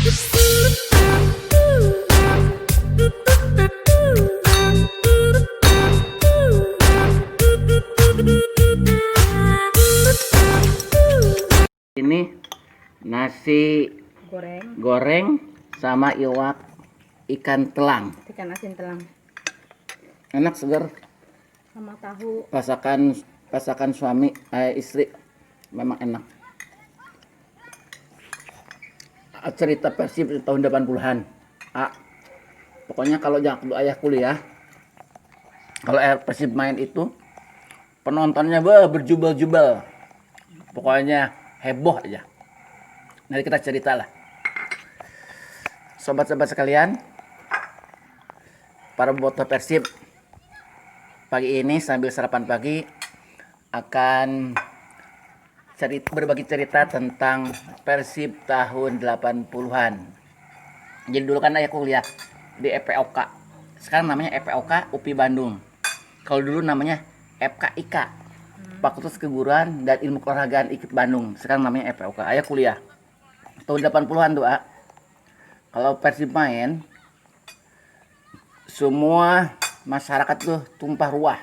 Ini nasi goreng sama iwak ikan telang. Ikan asin telang. Enak, segar. Sama tahu. Pasakan suami istri memang enak. Cerita Persib di tahun 80-an. Pokoknya kalau waktu ayah kuliah, kalau Persib main itu penontonnya berjubel-jubel. Pokoknya heboh aja. Nanti kita cerita lah. Sobat-sobat sekalian, para bobotoh Persib, pagi ini sambil sarapan pagi akan berbagi cerita tentang Persib tahun 80-an. Jadi dulu kan ayah kuliah di EPOK. Sekarang namanya EPOK UPI Bandung. Kalau dulu namanya FKIK, Fakultas Keguruan dan Ilmu Keolahragaan IKIP Bandung. Sekarang namanya EPOK. Ayah kuliah tahun 80-an tuh, Kalau Persib main, semua masyarakat tuh tumpah ruah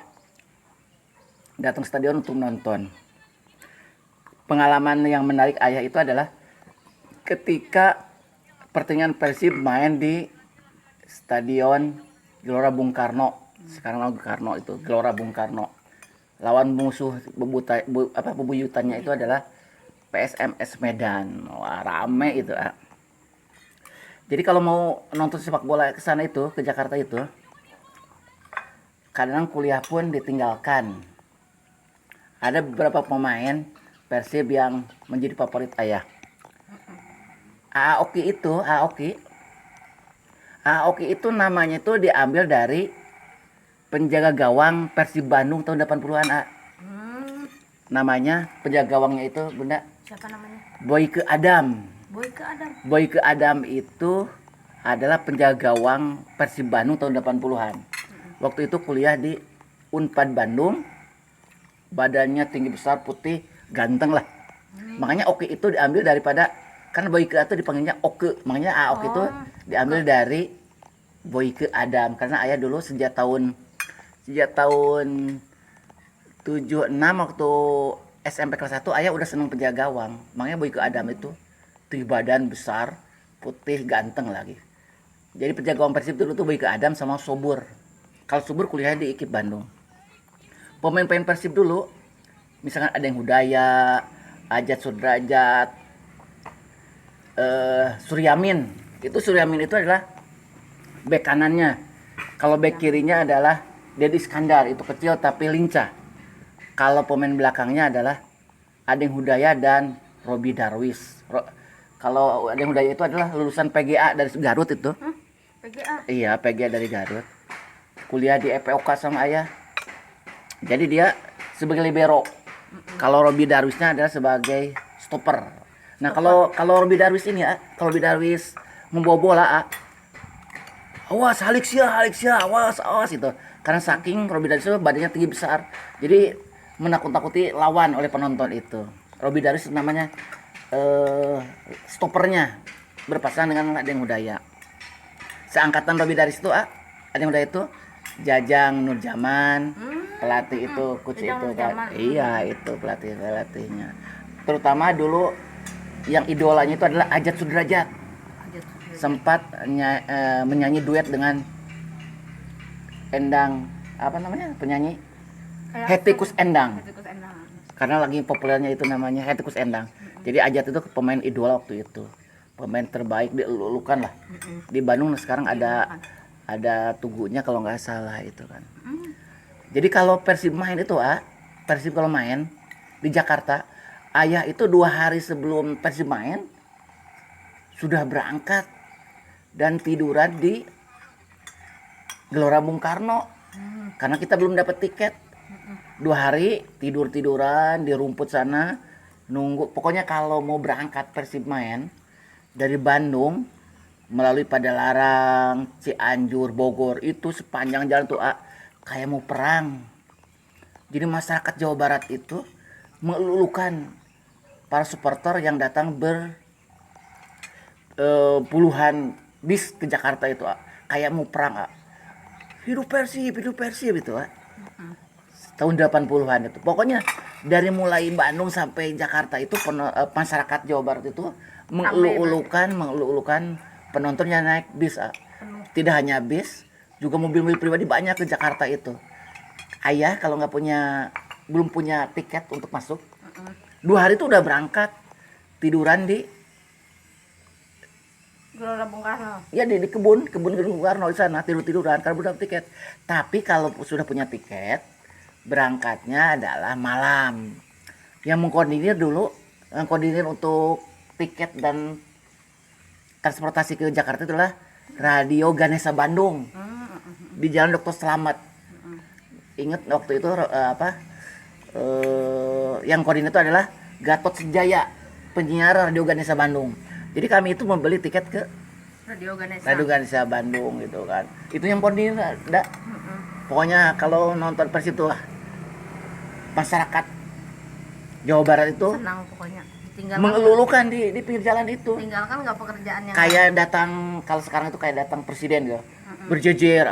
datang stadion untuk nonton. Pengalaman yang menarik ayah itu adalah ketika pertandingan Persib main di Stadion Gelora Bung Karno. Sekarang Bung Karno itu Gelora Bung Karno. Lawan musuh bebuyutannya itu adalah PSMS Medan. Wah, rame itu. Jadi kalau mau nonton sepak bola ke sana itu, ke Jakarta itu, kadang kuliah pun ditinggalkan. Ada beberapa pemain Persib yang menjadi favorit ayah. Aoki itu namanya itu diambil dari penjaga gawang Persib Bandung tahun 80-an. Namanya penjaga gawangnya itu, Bunda. Siapa namanya? Boyke Adam. Boyke Adam itu adalah penjaga gawang Persib Bandung tahun 80-an. Waktu itu kuliah di Unpad Bandung. Badannya tinggi besar, putih, ganteng lah. Makanya Oki itu diambil daripada, kan Boyke itu dipanggilnya Oke. Makanya Aoki itu diambil dari Boyke Adam. Karena ayah dulu sejak tahun 76 waktu SMP kelas 1 ayah udah seneng penjaga gawang. Makanya Boyke Adam itu tinggi badan, besar, putih, ganteng lagi. Jadi penjaga gawang Persib dulu tuh Boyke Adam sama Sobur. Kalau Sobur kuliahnya di IKIP Bandung. Pemain-pemain Persib dulu, misalkan ada yang Hudaya, Ajat Sudrajat, Suryamin. Suryamin itu adalah bek kanannya. Kalau bek kirinya adalah Deddy Iskandar, itu kecil tapi lincah. Kalau pemain belakangnya adalah Adeng Hudaya dan Robi Darwis. Kalau Adeng Hudaya itu adalah lulusan PGA dari Garut itu. PGA? Iya, PGA dari Garut. Kuliah di EPOK sama ayah. Jadi dia sebagai libero. Kalau Robi Darwisnya adalah sebagai stopper. Nah, kalau Robi Darwis ini kalau Robi Darwis membawa bola, awas halik sia, awas itu. Karena saking Robi Darwis itu badannya tinggi besar, jadi menakut-takuti lawan oleh penonton itu. Robi Darwis namanya stopernya, berpasangan dengan Adeng Hudaya. Seangkatan Robi Darwis itu Adeng Hudaya itu Jajang Nurjaman, pelatih itu coach itu kan. Iya, itu pelatihnya. Terutama dulu yang idolanya itu adalah Ajat Sudrajat. Sempat menyanyi duet dengan Endang, penyanyi Hetty Koes Endang. Karena lagi populernya itu namanya Hetty Koes Endang. Jadi Ajat itu pemain idola waktu itu, pemain terbaik, dielulukan lah. Di Bandung sekarang ada tugunya kalau nggak salah itu kan. Jadi kalau Persib main itu Persib kalau main di Jakarta, ayah itu 2 hari sebelum Persib main sudah berangkat dan tiduran di Gelora Bung Karno. Karena kita belum dapat tiket. 2 hari tiduran di rumput sana, nunggu. Pokoknya kalau mau berangkat Persib main dari Bandung melalui Padalarang, Cianjur, Bogor, itu sepanjang jalan tuh kayak mau perang. Jadi masyarakat Jawa Barat itu melulukan para supporter yang datang puluhan bis ke Jakarta itu kayak mau perang. Hidup Persib itu tahun 80-an itu. Pokoknya dari mulai Bandung sampai Jakarta itu masyarakat Jawa Barat itu mengelu-ulukan penontonnya naik bis. Tidak hanya bis, juga mobil-mobil pribadi banyak ke Jakarta itu. Ayah kalau belum punya tiket untuk masuk, 2 hari itu udah berangkat, tiduran di Gelora Bung Karno. ya di kebun Bung Karno di sana, tiduran karena belum dapat tiket. Tapi kalau sudah punya tiket, berangkatnya adalah malam. Yang mengkoordinir untuk tiket dan transportasi ke Jakarta itulah Radio Ganesha Bandung di Jalan Dr. Slamet. Ingat waktu itu yang koordinir itu adalah Gatot Sejaya, penyiar Radio Ganesha Bandung. Jadi kami itu membeli tiket ke Radio Ganesha Bandung gitu kan. Itu yang koordinir ada. Pokoknya kalau nonton Persib itu masyarakat Jawa Barat itu senang pokoknya. mengelulukan di pinggir jalan itu. Tinggalkan nggak pekerjaan yang Kayak datang, kalau sekarang itu kayak datang presiden gitu. Berjejer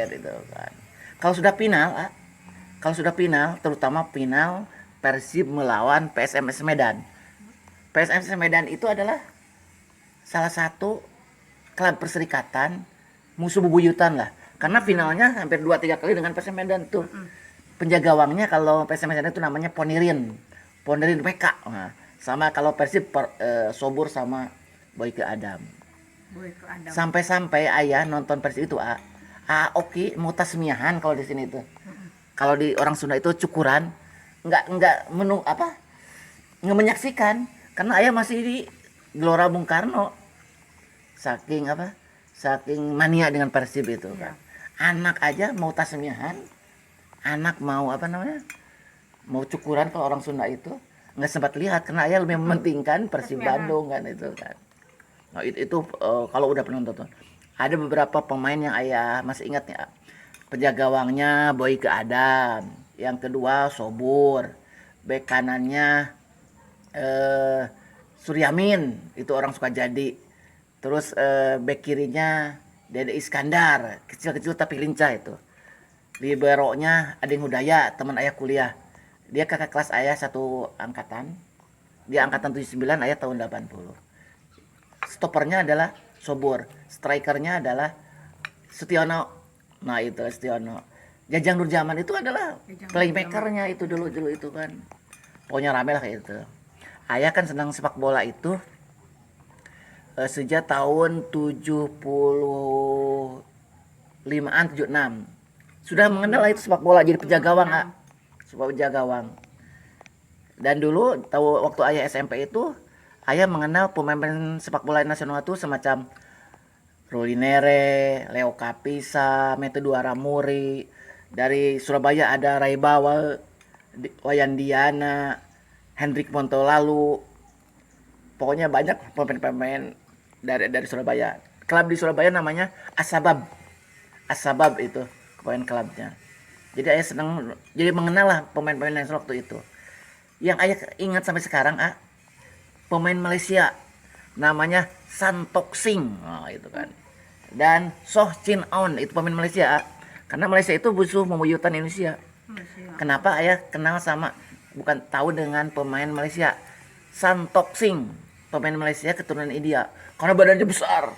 gitu kan. Kalau sudah final, terutama final Persib melawan PSMS Medan. PSMS Medan itu adalah salah satu klub perserikatan musuh bebuyutan lah. Karena finalnya hampir 2-3 kali dengan PSM Medan tuh. Penjaga gawangnya kalau PSM Medan itu namanya Ponirin PK. Nah, sama kalau Persib Sobur sama Boyke Adam. Sampai-sampai ayah nonton Persib itu oke mau tasmiahan kalau di sini itu. Kalau di orang Sunda itu cukuran, nggak menyaksikan karena ayah masih di Gelora Bung Karno. Saking mania dengan Persib itu kan. Anak aja mau tasmiahan, anak mau mau cukuran kalau orang Sunda itu nggak sempat lihat karena ayah lebih mementingkan Persib Bandung kan itu kan. Nah, itu kalau udah penonton. Ada beberapa pemain yang ayah masih ingat ya. Penjaga gawangnya Boyke Adam, yang kedua Sobur, bek kanannya Suryamin, itu orang Sukajadi. Terus bek kirinya Dede Iskandar, kecil-kecil tapi lincah itu. Liberonya Ading Hudaya, teman ayah kuliah. Dia kakak kelas ayah satu angkatan. Dia angkatan 79, ayah tahun 80. Stopernya adalah Sobur, strikernya adalah Sutiono. Nah itu Sutiono. Jajang Nurjaman itu adalah playmakernya itu dulu itu kan. Pokoknya rame lah kayak itu. Ayah kan senang sepak bola itu sejak tahun 75-an 76. Sudah mengenal itu sepak bola, jadi penjaga gawang, penjaga gawang. Dan dulu tahu waktu ayah SMP itu ayah mengenal pemain sepak bola nasional itu semacam Rolinere, Leo Kapisa, Mete Duaramuri. Dari Surabaya ada Ray Bawal, Wayan Diana, Hendrik Montolalu. Pokoknya banyak pemain-pemain dari Surabaya. Klub di Surabaya namanya Asabab itu pemain klubnya. Jadi ayah senang, jadi mengenal lah pemain-pemain nasional waktu itu. Yang ayah ingat sampai sekarang pemain Malaysia namanya Santok Singh, itu kan. Dan Soh Chin On itu pemain Malaysia. Karena Malaysia itu musuh bebuyutan Indonesia. Kenapa ayah kenal bukan tahu dengan pemain Malaysia? Santok Singh, pemain Malaysia keturunan India. Karena badannya besar.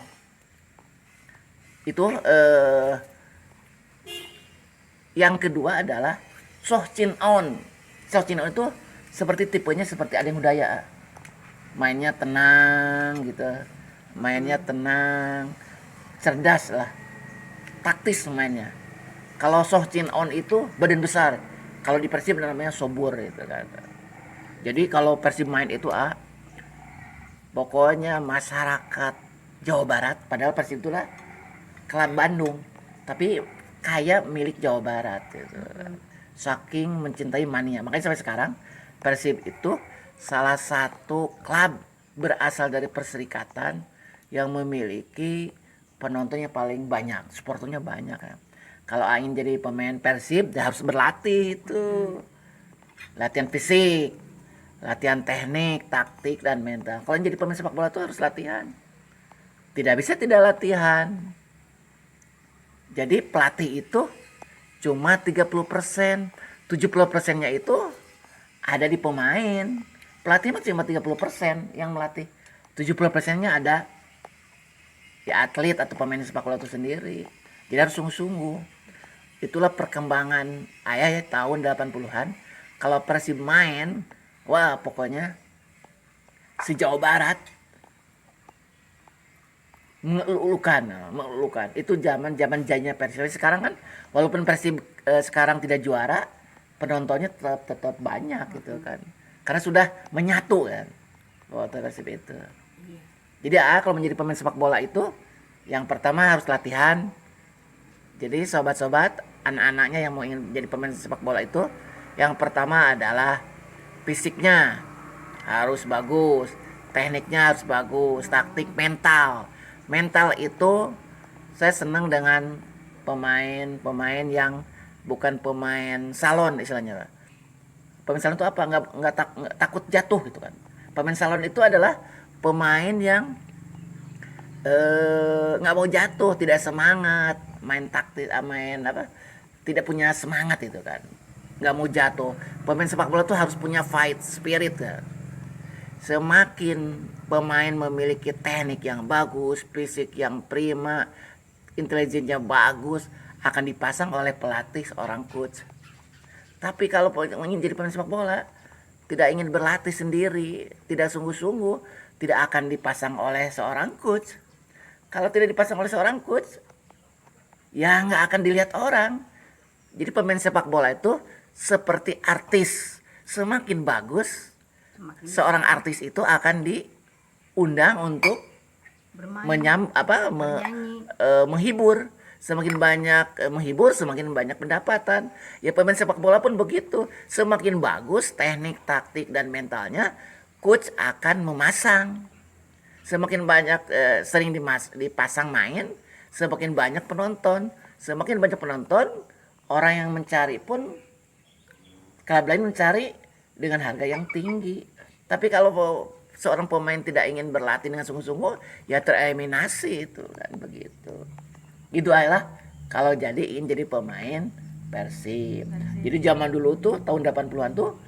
Itu yang kedua adalah Soh Chin On. Soh Chin On itu tipenya seperti Ading Hudaya. Mainnya tenang gitu. Cerdas lah, taktis mainnya. Kalau Soh Chin On itu badan besar. Kalau di Persib namanya Sobur gitu kan. Jadi kalau Persib main itu pokoknya masyarakat Jawa Barat, padahal Persib itulah klub Bandung, tapi kayak milik Jawa Barat gitu. Saking mencintai mania. Makanya sampai sekarang Persib itu salah satu klub berasal dari perserikatan yang memiliki penontonnya paling banyak, supporternya banyak ya. Kalau ingin jadi pemain Persib, dia harus berlatih itu. Latihan fisik, Latihan teknik, taktik, dan mental. Kalau jadi pemain sepak bola itu harus latihan. Tidak bisa tidak latihan. Jadi pelatih itu cuma 30%. 70%-nya itu ada di pemain. Pelatih mah cuma 30% yang melatih. 70%-nya ada di atlet atau pemain sepak bola itu sendiri. Jadi harus sungguh-sungguh. Itulah perkembangan ayah ya tahun 80-an. Kalau Persib main, wah pokoknya si Jawa Barat mengeluhkan. Itu zaman jadinya Persib. Sekarang kan walaupun Persib sekarang tidak juara, penontonnya tetap banyak gitu kan. Karena sudah menyatu kan waktu Persib itu. Jadi kalau menjadi pemain sepak bola itu yang pertama harus latihan. Jadi sobat-sobat, anak-anaknya yang mau ingin jadi pemain sepak bola itu, yang pertama adalah fisiknya harus bagus, tekniknya harus bagus, taktik, mental. Mental itu saya senang dengan pemain-pemain yang bukan pemain salon istilahnya. Pemain salon itu apa? Nggak takut jatuh gitu kan. Pemain salon itu adalah pemain yang nggak mau jatuh, tidak semangat, main taktik, main apa, tidak punya semangat itu kan, nggak mau jatuh. Pemain sepak bola tuh harus punya fight spirit kan. Semakin pemain memiliki teknik yang bagus, fisik yang prima, intelijennya bagus, akan dipasang oleh pelatih seorang coach. Tapi kalau ingin jadi pemain sepak bola, tidak ingin berlatih sendiri, tidak sungguh-sungguh, tidak akan dipasang oleh seorang coach. Kalau tidak dipasang oleh seorang coach, ya nggak akan dilihat orang. Jadi pemain sepak bola itu seperti artis. Semakin bagus, seorang artis itu akan diundang untuk menghibur. Semakin banyak menghibur, semakin banyak pendapatan. Ya pemain sepak bola pun begitu. Semakin bagus teknik, taktik, dan mentalnya, coach akan memasang. Semakin banyak sering dipasang main, semakin banyak penonton. Semakin banyak penonton, orang yang mencari pun klub lain mencari dengan harga yang tinggi. Tapi kalau seorang pemain tidak ingin berlatih dengan sungguh-sungguh, ya tereliminasi itu kan begitu. Itu adalah kalau ingin jadi pemain Persib. Jadi zaman dulu tuh tahun 80-an tuh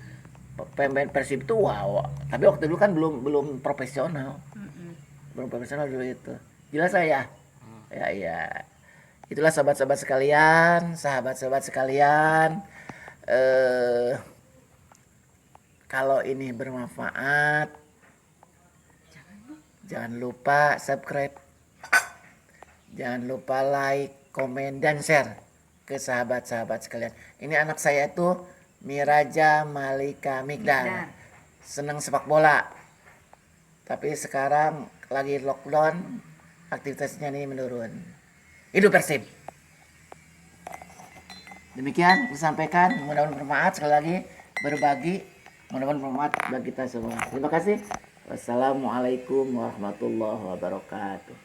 pemain Persib tuh wow. Tapi waktu dulu kan belum profesional. Belum profesional dulu itu. Jelas saya. Ya. Itulah sahabat-sahabat sekalian. Kalau ini bermanfaat, jangan lupa subscribe. Jangan lupa like, komen, dan share ke sahabat-sahabat sekalian. Ini anak saya itu Miraja Malika Migdal. Senang sepak bola. Tapi sekarang lagi lockdown, aktivitasnya nih menurun. Hidup Persib. Demikian disampaikan, mudah-mudahan bermanfaat. Sekali lagi berbagi, mudah-mudahan bermanfaat bagi kita semua. Terima kasih. Wassalamualaikum warahmatullahi wabarakatuh.